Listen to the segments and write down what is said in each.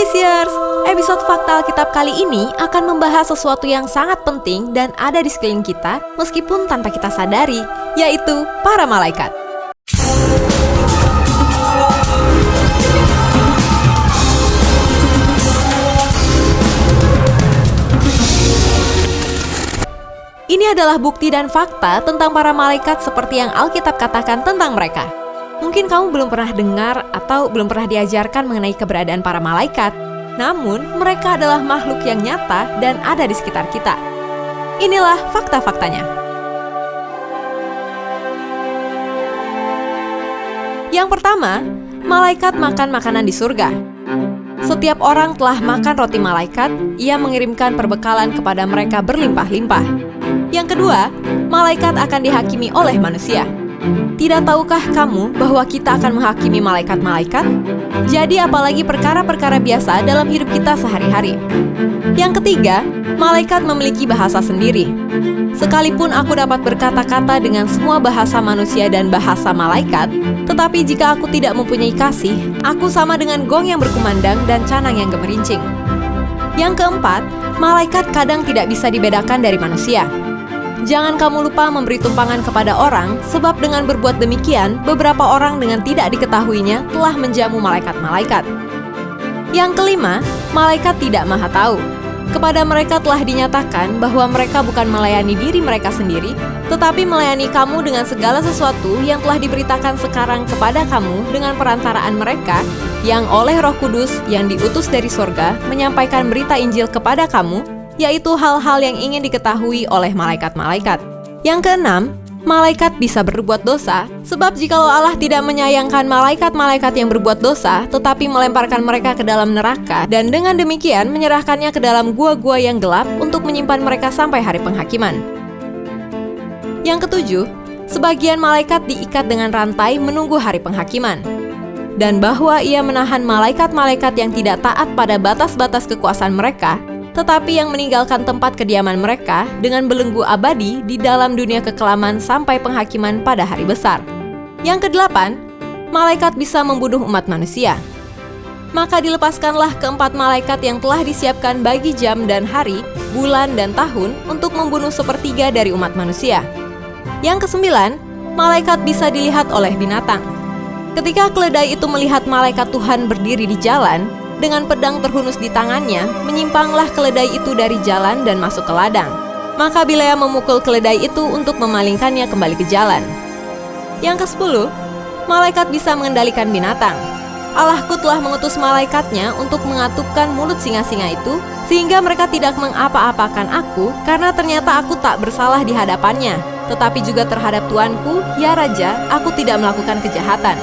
Listeners, episode Fakta Alkitab kali ini akan membahas sesuatu yang sangat penting dan ada di sekeliling kita meskipun tanpa kita sadari, yaitu para malaikat. Ini adalah bukti dan fakta tentang para malaikat seperti yang Alkitab katakan tentang mereka. Mungkin kamu belum pernah dengar atau belum pernah diajarkan mengenai keberadaan para malaikat, namun mereka adalah makhluk yang nyata dan ada di sekitar kita. Inilah fakta-faktanya. Yang pertama, malaikat makan makanan di surga. Setiap orang telah makan roti malaikat, ia mengirimkan perbekalan kepada mereka berlimpah-limpah. Yang kedua, malaikat akan dihakimi oleh manusia. Tidak tahukah kamu bahwa kita akan menghakimi malaikat-malaikat? Jadi apalagi perkara-perkara biasa dalam hidup kita sehari-hari. Yang ketiga, malaikat memiliki bahasa sendiri. Sekalipun aku dapat berkata-kata dengan semua bahasa manusia dan bahasa malaikat, tetapi jika aku tidak mempunyai kasih, aku sama dengan gong yang berkumandang dan canang yang gemerincing. Yang keempat, malaikat kadang tidak bisa dibedakan dari manusia. Jangan kamu lupa memberi tumpangan kepada orang, sebab dengan berbuat demikian, beberapa orang dengan tidak diketahuinya telah menjamu malaikat-malaikat. Yang kelima, malaikat tidak maha tahu. Kepada mereka telah dinyatakan bahwa mereka bukan melayani diri mereka sendiri, tetapi melayani kamu dengan segala sesuatu yang telah diberitakan sekarang kepada kamu dengan perantaraan mereka, yang oleh Roh Kudus yang diutus dari sorga menyampaikan berita Injil kepada kamu, yaitu hal-hal yang ingin diketahui oleh malaikat-malaikat. Yang keenam, malaikat bisa berbuat dosa, sebab jikalau Allah tidak menyayangkan malaikat-malaikat yang berbuat dosa, tetapi melemparkan mereka ke dalam neraka, dan dengan demikian menyerahkannya ke dalam gua-gua yang gelap untuk menyimpan mereka sampai hari penghakiman. Yang ketujuh, sebagian malaikat diikat dengan rantai menunggu hari penghakiman, dan bahwa ia menahan malaikat-malaikat yang tidak taat pada batas-batas kekuasaan mereka, tetapi yang meninggalkan tempat kediaman mereka dengan belenggu abadi di dalam dunia kekelaman sampai penghakiman pada hari besar. Yang kedelapan, malaikat bisa membunuh umat manusia. Maka dilepaskanlah keempat malaikat yang telah disiapkan bagi jam dan hari, bulan dan tahun untuk membunuh sepertiga dari umat manusia. Yang kesembilan, malaikat bisa dilihat oleh binatang. Ketika keledai itu melihat malaikat Tuhan berdiri di jalan, dengan pedang terhunus di tangannya, menyimpanglah keledai itu dari jalan dan masuk ke ladang. Maka Bilea memukul keledai itu untuk memalingkannya kembali ke jalan. Yang ke-10, malaikat bisa mengendalikan binatang. Allahku telah mengutus malaikatnya untuk mengatupkan mulut singa-singa itu, sehingga mereka tidak mengapa-apakan aku, karena ternyata aku tak bersalah di hadapannya, tetapi juga terhadap Tuanku, ya Raja, aku tidak melakukan kejahatan.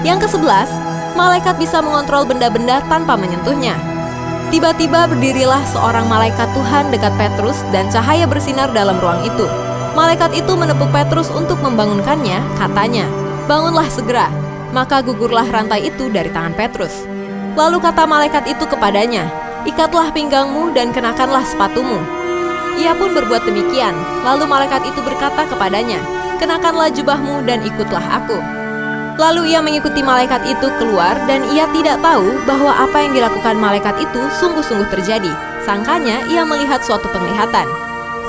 Yang ke-11, malaikat bisa mengontrol benda-benda tanpa menyentuhnya. Tiba-tiba berdirilah seorang malaikat Tuhan dekat Petrus dan cahaya bersinar dalam ruang itu. Malaikat itu menepuk Petrus untuk membangunkannya, katanya, "Bangunlah segera." Maka gugurlah rantai itu dari tangan Petrus. Lalu kata malaikat itu kepadanya, "Ikatlah pinggangmu dan kenakanlah sepatumu." Ia pun berbuat demikian. Lalu malaikat itu berkata kepadanya, "Kenakanlah jubahmu dan ikutlah aku." Lalu ia mengikuti malaikat itu keluar dan ia tidak tahu bahwa apa yang dilakukan malaikat itu sungguh-sungguh terjadi. Sangkanya ia melihat suatu penglihatan.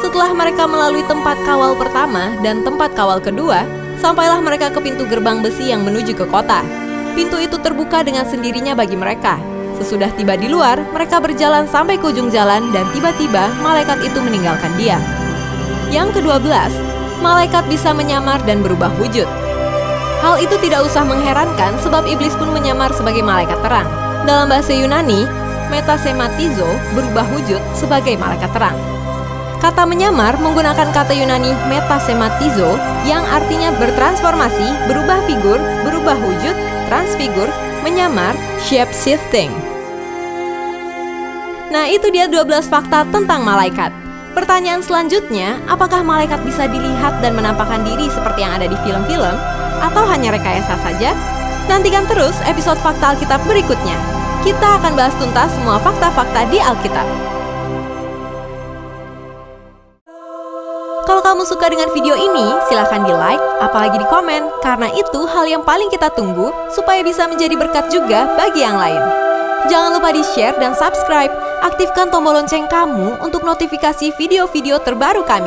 Setelah mereka melalui tempat kawal pertama dan tempat kawal kedua, sampailah mereka ke pintu gerbang besi yang menuju ke kota. Pintu itu terbuka dengan sendirinya bagi mereka. Sesudah tiba di luar, mereka berjalan sampai ke ujung jalan dan tiba-tiba malaikat itu meninggalkan dia. Yang ke-12, malaikat bisa menyamar dan berubah wujud. Hal itu tidak usah mengherankan sebab iblis pun menyamar sebagai malaikat terang. Dalam bahasa Yunani, metasematizo berubah wujud sebagai malaikat terang. Kata menyamar menggunakan kata Yunani metasematizo yang artinya bertransformasi, berubah figur, berubah wujud, transfigur, menyamar, shape shifting. Nah, itu dia 12 fakta tentang malaikat. Pertanyaan selanjutnya, apakah malaikat bisa dilihat dan menampakkan diri seperti yang ada di film-film? Atau hanya rekayasa saja? Nantikan terus episode Fakta Alkitab berikutnya. Kita akan bahas tuntas semua fakta-fakta di Alkitab. Kalau kamu suka dengan video ini, silahkan di-like, apalagi di komen, karena itu hal yang paling kita tunggu supaya bisa menjadi berkat juga bagi yang lain. Jangan lupa di-share dan subscribe. Aktifkan tombol lonceng kamu untuk notifikasi video-video terbaru kami.